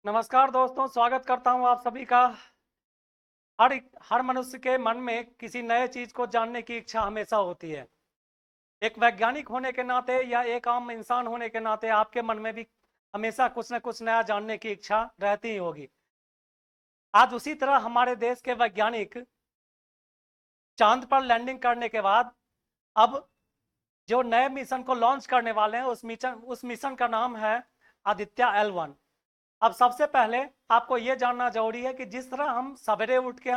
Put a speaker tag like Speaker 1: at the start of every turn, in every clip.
Speaker 1: नमस्कार दोस्तों, स्वागत करता हूं आप सभी का। हर मनुष्य के मन में किसी नए चीज को जानने की इच्छा हमेशा होती है। एक वैज्ञानिक होने के नाते या एक आम इंसान होने के नाते आपके मन में भी हमेशा कुछ न कुछ नया जानने की इच्छा रहती ही होगी। आज उसी तरह हमारे देश के वैज्ञानिक चांद पर लैंडिंग करने के बाद अब जो नए मिशन को लॉन्च करने वाले हैं उस मिशन का नाम है आदित्य L1। अब सबसे पहले आपको यह जानना जरूरी है कि जिस तरह हम सवेरे उठ के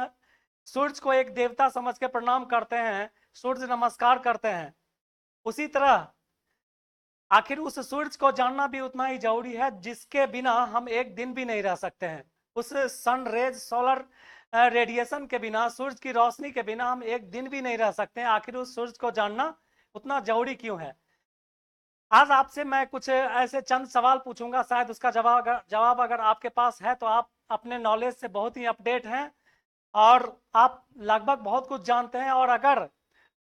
Speaker 1: सूरज को एक देवता समझ के प्रणाम करते हैं, सूर्य नमस्कार करते हैं, उसी तरह आखिर उस सूरज को जानना भी उतना ही जरूरी है जिसके बिना हम एक दिन भी नहीं रह सकते हैं। उस सन रेज सोलर रेडिएशन के बिना, सूरज की रोशनी के बिना हम एक दिन भी नहीं रह सकते हैं। आखिर उस सूरज को जानना उतना जरूरी क्यों है? आज आपसे मैं कुछ ऐसे चंद सवाल पूछूंगा, शायद उसका जवाब अगर आपके पास है तो आप अपने नॉलेज से बहुत ही अपडेट हैं और आप लगभग बहुत कुछ जानते हैं। और अगर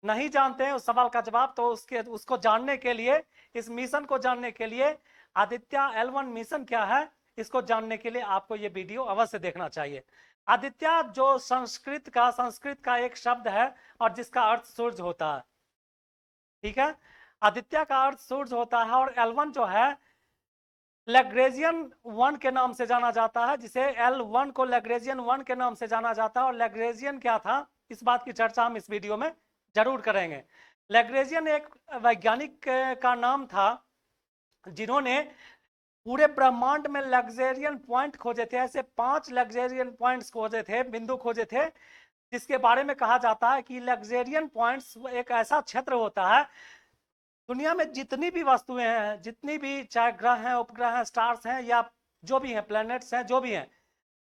Speaker 1: नहीं जानते हैं उस सवाल का जवाब तो उसको जानने के लिए, इस मिशन को जानने के लिए, आदित्य L1 मिशन क्या है, इसको जानने के लिए आपको ये वीडियो अवश्य देखना चाहिए। आदित्य जो संस्कृत का एक शब्द है और जिसका अर्थ सूरज होता है। ठीक है, आदित्य का अर्थ सूर्य होता है और L1 जो है लैग्रेंजियन 1 के नाम से जाना जाता है, जिसे L1 को लैग्रेंजियन 1 के नाम से जाना जाता है। और लैग्रेंजियन क्या था, इस बात की चर्चा हम इस वीडियो में जरूर करेंगे। लैग्रेंजियन एक वैज्ञानिक का नाम था जिन्होंने पूरे ब्रह्मांड में लग्जेरियन पॉइंट खोजे थे। ऐसे 5 लग्जेरियन पॉइंट्स खोजे थे, बिंदु खोजे थे, जिसके बारे में कहा जाता है कि लग्जेरियन पॉइंट्स एक ऐसा क्षेत्र होता है दुनिया में जितनी भी वस्तुएं हैं, जितनी भी चाहे ग्रह हैं, उपग्रह हैं, स्टार्स हैं, या जो भी हैं, प्लैनेट्स हैं, जो भी हैं,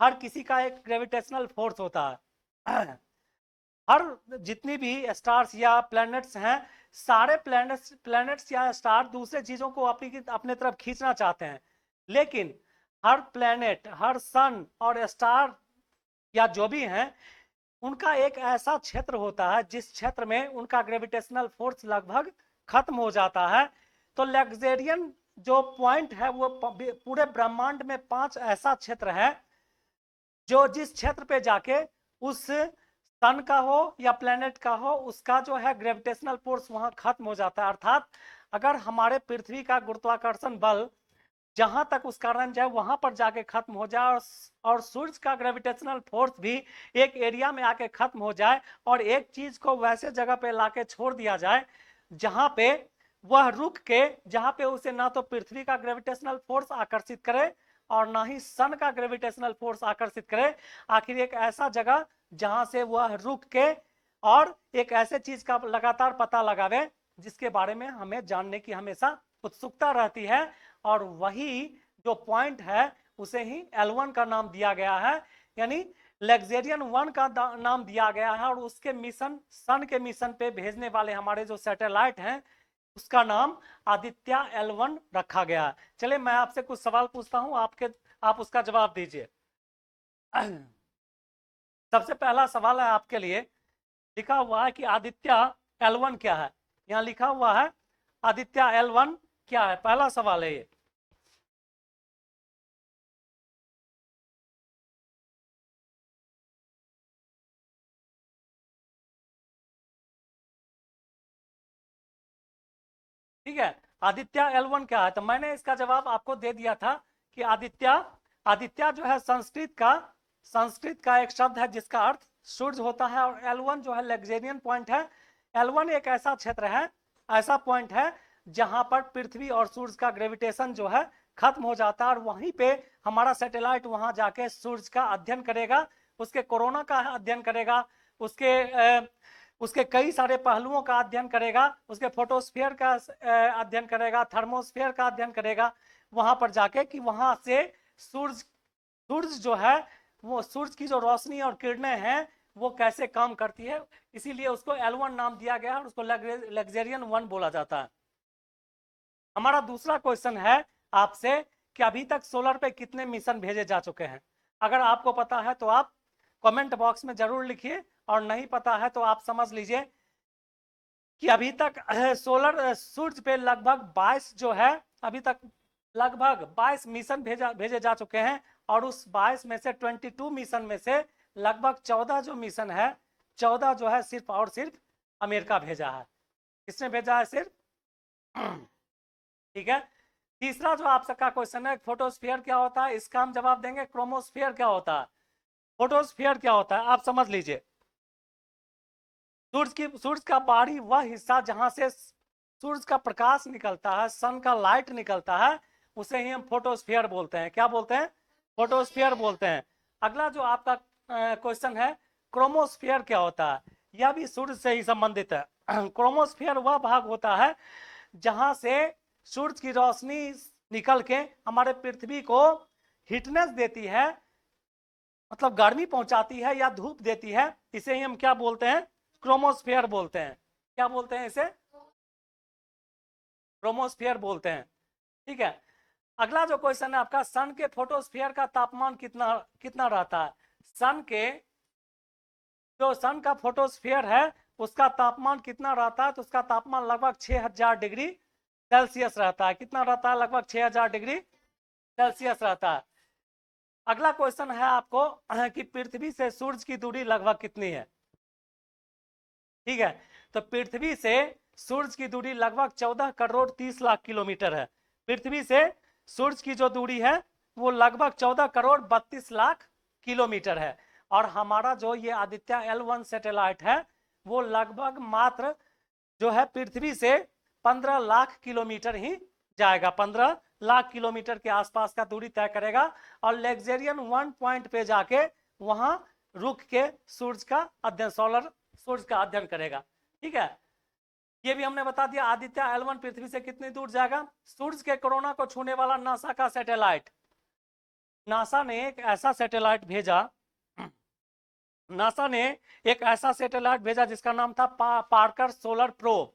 Speaker 1: हर किसी का एक ग्रेविटेशनल फोर्स होता है। हर जितनी भी स्टार्स या प्लैनेट्स हैं, सारे प्लैनेट्स या स्टार दूसरे चीजों को अपने तरफ खींचना चाहते हैं। लेकिन हर प्लैनेट, हर सन और स्टार या जो भी हैं, उनका एक ऐसा क्षेत्र होता है जिस क्षेत्र में उनका ग्रेविटेशनल फोर्स लगभग खत्म हो जाता है। तो लग्जेरियन जो पॉइंट है वो पूरे ब्रह्मांड में 5 ऐसा क्षेत्र है जो जिस क्षेत्र पे जाके उस सन का हो या प्लेनेट का हो, उसका जो है ग्रेविटेशनल फोर्स वहां खत्म हो जाता है। अर्थात अगर हमारे पृथ्वी का गुरुत्वाकर्षण बल जहां तक उसका रेंज है वहां पर जाके खत्म हो जाए और सूर्य का ग्रेविटेशनल फोर्स भी एक एरिया में आके खत्म हो जाए और एक चीज को वैसे जगह पे लाके छोड़ दिया जाए जहां पे वह रुक के, जहां पे उसे ना तो पृथ्वी का ग्रेविटेशनल फोर्स आकर्षित करे और ना ही सन का ग्रेविटेशनल फोर्स आकर्षित करे। आखिर एक ऐसा जगह जहां से वह रुक के और एक ऐसे चीज का लगातार पता लगावे जिसके बारे में हमें जानने की हमेशा उत्सुकता रहती है, और वही जो पॉइंट है उसे ही L1 का नाम दिया गया है, यानी लग्जेरियन 1 का नाम दिया गया है। और उसके मिशन, सन के मिशन पे भेजने वाले हमारे जो सैटेलाइट हैं उसका नाम आदित्य L1 रखा गया है। चलिए मैं आपसे कुछ सवाल पूछता हूं, आप उसका जवाब दीजिए। सबसे पहला सवाल है आपके लिए, लिखा हुआ है कि आदित्य L1 क्या है। यहां लिखा हुआ है आदित्य L1 क्या है, पहला सवाल है ये। ठीक है, आदित्य L1 क्या है, तो मैंने इसका जवाब आपको दे दिया था कि आदित्य जो है संस्कृत का एक शब्द है जिसका अर्थ सूर्य होता है, और L1 जो है लग्जेरियन पॉइंट है। L1 एक ऐसा क्षेत्र है, ऐसा पॉइंट है जहां पर पृथ्वी और सूर्य का ग्रेविटेशन जो है खत्म हो जाता है, और वहीं पे हमारा सैटेलाइट वहां जाके सूर्य का अध्ययन करेगा, उसके कोरोना का अध्ययन करेगा, उसके कई सारे पहलुओं का अध्ययन करेगा, उसके फोटोस्फीयर का अध्ययन करेगा, थर्मोस्फीयर का अध्ययन करेगा वहां पर जाके कि वहां से सूर्य सूर्य जो है, वो सूर्य की जो रोशनी और किरणें हैं वो कैसे काम करती है। इसीलिए उसको L1 नाम दिया गया और उसको लग्जेरियन 1 बोला जाता है। हमारा दूसरा क्वेश्चन है आपसे कि अभी तक सोलर पे कितने मिशन भेजे जा चुके हैं। अगर आपको पता है तो आप कमेंट बॉक्स में जरूर लिखिए, और नहीं पता है तो आप समझ लीजिए कि अभी तक सूर्य पे लगभग 22 जो है, अभी तक लगभग 22 मिशन भेजे जा चुके हैं। और उस 22 में से 22 मिशन में से लगभग 14 जो मिशन है, 14 जो है सिर्फ और सिर्फ अमेरिका भेजा है। किसने भेजा है? सिर्फ ठीक है। तीसरा जो आप सबका क्वेश्चन है, फोटोस्फीयर क्या होता है, इसका हम जवाब देंगे क्रोमोस्फीयर क्या होता है। फोटोस्फीयर क्या होता है आप समझ लीजिए। सूरज का बाहरी वह हिस्सा जहां से सूरज का प्रकाश निकलता है, सन का लाइट निकलता है, उसे ही हम फोटोस्फीयर बोलते हैं। क्या बोलते हैं? फोटोस्फीयर बोलते हैं। अगला जो आपका क्वेश्चन है, क्रोमोस्फीयर क्या होता है, यह भी सूरज से ही संबंधित है। क्रोमोस्फीयर वह भाग होता है जहां से सूरज की रोशनी निकल के हमारे पृथ्वी को हीटनेस देती है, मतलब गर्मी पहुंचाती है या धूप देती है, इसे ही हम क्या बोलते हैं? क्रोमोस्फीयर बोलते हैं। क्या बोलते हैं इसे? क्रोमोस्फीयर बोलते हैं। ठीक है। अगला जो क्वेश्चन है आपका, सन के फोटोस्फीयर का तापमान कितना कितना रहता है? सन के जो सन का फोटोस्फीयर है उसका तापमान कितना रहता है? तो उसका तापमान लगभग 6000 डिग्री सेल्सियस रहता है। कितना रहता है? लगभग 6000 डिग्री सेल्सियस रहता है। अगला क्वेश्चन है आपको कि पृथ्वी से सूरज की दूरी लगभग कितनी है? ठीक है, तो पृथ्वी से सूरज की दूरी लगभग 14 करोड़ 30 लाख किलोमीटर है। पृथ्वी से सूरज की जो दूरी है वो लगभग 14 करोड़ 32 लाख किलोमीटर है। और हमारा जो ये आदित्य L1 सैटेलाइट है वो लगभग मात्र जो है पृथ्वी से 15 लाख किलोमीटर ही जाएगा, 15 लाख किलोमीटर के आसपास का दूरी तय करेगा और लेक्जेरियन 1 पॉइंट पे जाके वहां रुक के सूरज का अध्ययन, सूरज का अध्ययन करेगा। ठीक है, ये भी हमने बता दिया। आदित्य L1 पृथ्वी से कितनी दूर जाएगा? सूरज के कोरोना को छूने वाला नासा का सैटेलाइट, नासा ने एक ऐसा सैटेलाइट भेजा, नासा ने एक ऐसा सैटेलाइट भेजा जिसका नाम था पार्कर सोलर प्रोब,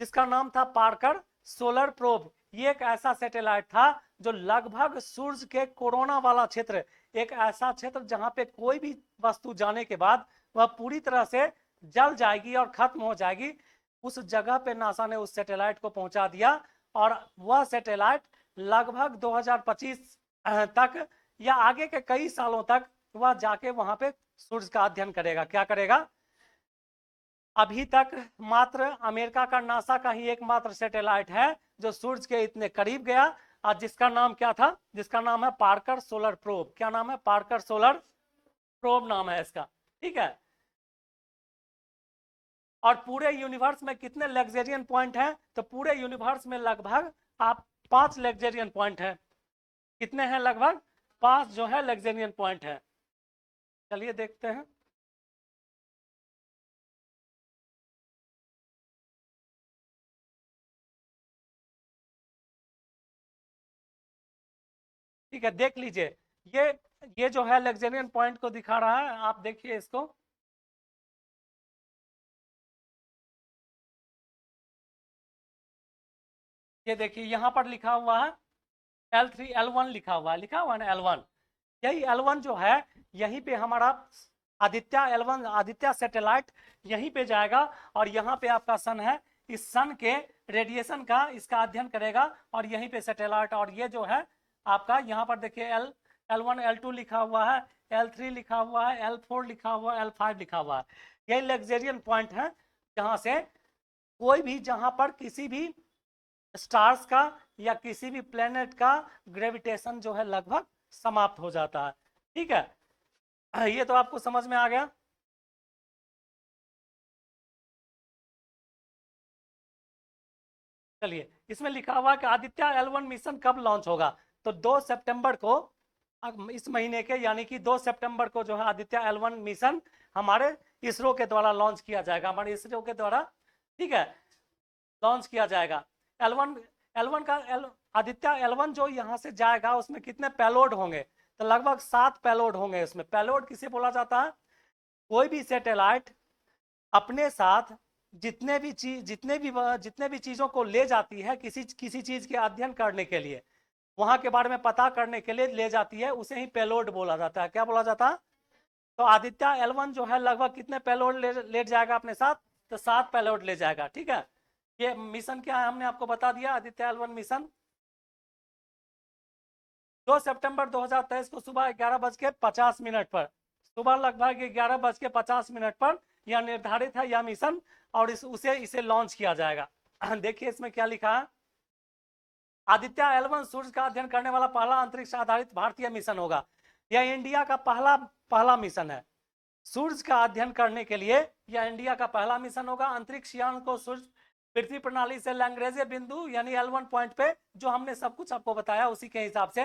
Speaker 1: जिसका नाम था पार्कर सोलर प्रोब। ये एक ऐसा सैटेलाइट था जो लगभग सूरज के कोरोना वाला क्षेत्र, एक ऐसा क्षेत्र जहां पे कोई भी वस्तु जाने के बाद वह पूरी तरह से जल जाएगी और खत्म हो जाएगी, उस जगह पे नासा ने उस सैटेलाइट को पहुंचा दिया। और वह सैटेलाइट लगभग 2025 तक या आगे के कई सालों तक वह जाके वहां पे सूरज का अध्ययन करेगा। क्या करेगा? अभी तक मात्र अमेरिका का नासा का ही एकमात्र सैटेलाइट है जो सूरज के इतने करीब गया, और जिसका नाम क्या था? जिसका नाम है पार्कर सोलर प्रोब। क्या नाम है? पार्कर सोलर प्रोब नाम है इसका। ठीक है, और पूरे यूनिवर्स में कितने लग्जेरियन पॉइंट हैं? तो पूरे यूनिवर्स में लगभग आप 5 लग्जेरियन पॉइंट हैं। कितने हैं? लगभग 5 जो है लग्जेरियन पॉइंट है। चलिए देखते हैं। ठीक है, देख लीजिए, ये ये जो है लग्जेरियन पॉइंट को दिखा रहा है, आप देखिए इसको। ये देखिए यहाँ पर लिखा हुआ है L3 L1 लिखा हुआ है ना L1। यही L1 जो है यहीं पे हमारा आदित्य L1 आदित्य सैटेलाइट यहीं पे जाएगा और यहाँ पे आपका सन है, इस सन के रेडिएशन का इसका अध्ययन करेगा और यहीं पे सैटेलाइट। और ये जो है आपका यहाँ पर देखिए L1 L2 लिखा हुआ है, L3 लिखा हुआ है, L4 लिखा हुआ है, L5 लिखा हुआ है। यही लग्जेरियन पॉइंट है जहाँ से कोई भी, जहाँ पर किसी भी स्टार्स का या किसी भी प्लेनेट का ग्रेविटेशन जो है लगभग समाप्त हो जाता है। ठीक है, ये तो आपको समझ में आ गया। चलिए, इसमें लिखा हुआ कि आदित्य L1 मिशन कब लॉन्च होगा? तो 2 सितंबर को, इस महीने के यानी कि 2 सितंबर को जो है आदित्य L1 मिशन हमारे इसरो के द्वारा लॉन्च किया जाएगा, हमारे इसरो के द्वारा। ठीक है, लॉन्च किया जाएगा। L1 L1 का आदित्य L1 जो यहाँ से जाएगा उसमें कितने पेलोड होंगे? तो लगभग 7 पेलोड होंगे। इसमें पेलोड किसे बोला जाता है? कोई भी सैटेलाइट अपने साथ जितने भी चीजों को ले जाती है किसी किसी चीज के अध्ययन करने के लिए, वहां के बारे में पता करने के लिए ले जाती है, उसे ही पेलोड बोला जाता है। क्या बोला जाता है? तो आदित्य L1 जो है लगभग कितने पेलोड ले जाएगा अपने साथ? तो 7 पेलोड ले जाएगा। ठीक है, ये मिशन क्या है हमने आपको बता दिया, आदित्य L1 मिशन। 2 सितंबर 2023 को सुबह 11:50 पर, सुबह लगभग 11:50 पर यह निर्धारित है यह मिशन, और इसे लॉन्च किया जाएगा। देखिए इसमें क्या लिखा है, आदित्य L1 सूर्य का अध्ययन करने वाला पहला अंतरिक्ष आधारित भारतीय मिशन होगा। यह इंडिया का पहला मिशन है सूर्य का अध्ययन करने के लिए, यह इंडिया का पहला मिशन होगा। अंतरिक्ष यान को सूर्य पृथ्वी प्रणाली से लैंग्रेजे बिंदु यानी L1 पॉइंट पे, जो हमने सब कुछ आपको बताया उसी के हिसाब से,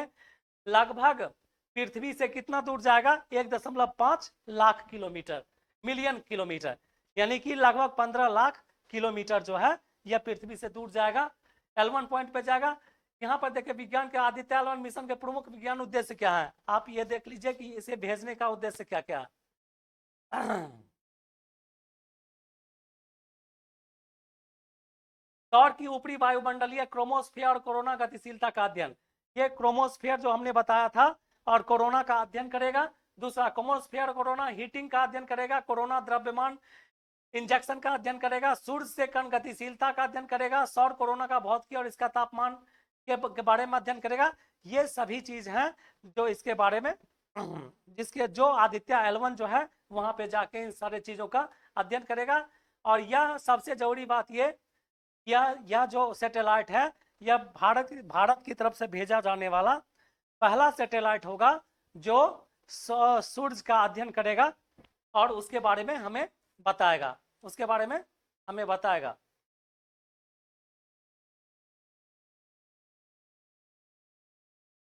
Speaker 1: लगभग पृथ्वी से कितना दूर जाएगा, 1.5 लाख किलोमीटर, मिलियन किलोमीटर, यानी कि लगभग 15 लाख किलोमीटर जो है यह पृथ्वी से दूर जाएगा, L1 पॉइंट पे जाएगा। यहाँ पर देखिए विज्ञान के आदित्य L1 मिशन के प्रमुख विज्ञान उद्देश्य क्या है, आप ये देख लीजिए कि इसे भेजने का उद्देश्य क्या क्या है। सौर की ऊपरी वायुमंडलीय क्रोमोस्फीयर और कोरोना गतिशीलता का अध्ययन, ये क्रोमोस्फीयर जो हमने बताया था और कोरोना का अध्ययन करेगा। दूसरा क्रोमोस्फीयर कोरोना हीटिंग का अध्ययन करेगा, कोरोना द्रव्यमान इंजेक्शन का अध्ययन करेगा, सूर्य से कण गतिशीलता का अध्ययन करेगा, सौर कोरोना का भौतिकी और इसका तापमान के बारे में अध्ययन करेगा। ये सभी चीज हैं जो इसके बारे में, जिसके जो आदित्य L1 जो है वहां पे जाके इन सारे चीजों का अध्ययन करेगा। और यह सबसे जरूरी बात यह जो सैटेलाइट है यह भारत की तरफ से भेजा जाने वाला पहला सैटेलाइट होगा जो सूर्य का अध्ययन करेगा और उसके बारे में हमें बताएगा, उसके बारे में हमें बताएगा।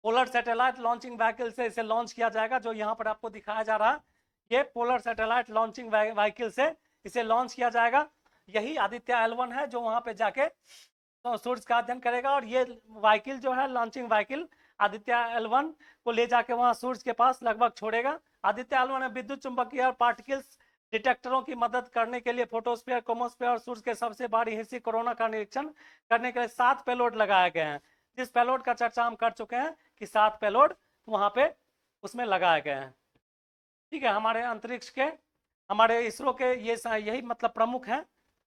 Speaker 1: पोलर सैटेलाइट लॉन्चिंग व्हीकल से इसे लॉन्च किया जाएगा, जो यहाँ पर आपको दिखाया जा रहा है, ये पोलर सैटेलाइट लॉन्चिंग व्हीकल से इसे लॉन्च किया जाएगा। यही आदित्य L1 है जो वहां पे जाके सूर्य का अध्ययन करेगा, और ये व्हीकल जो है लॉन्चिंग व्हीकल आदित्य L1 को ले जाके वहां सूर्य के पास लगभग छोड़ेगा। आदित्य L1 में विद्युत चुंबकीय और पार्टिकल्स डिटेक्टरों की मदद करने के लिए फोटोस्फीयर, क्रोमोस्फीयर और सूर्य के सबसे बड़ी हिस्से कोरोना का निरीक्षण करने के लिए 7 पेलोड लगाए गए हैं। जिस पेलोड का चर्चा हम कर चुके हैं कि 7 पेलोड वहां पे उसमें लगाए गए हैं। ठीक है, हमारे अंतरिक्ष के, हमारे इसरो के यही मतलब प्रमुख हैं।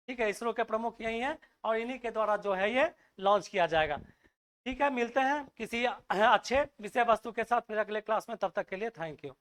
Speaker 1: ठीक है, इसरो के प्रमुख यही हैं और इन्हीं के द्वारा जो है ये लॉन्च किया जाएगा। ठीक है, मिलते हैं किसी अच्छे विषय वस्तु के साथ फिर अगले क्लास में, तब तक के लिए थैंक यू।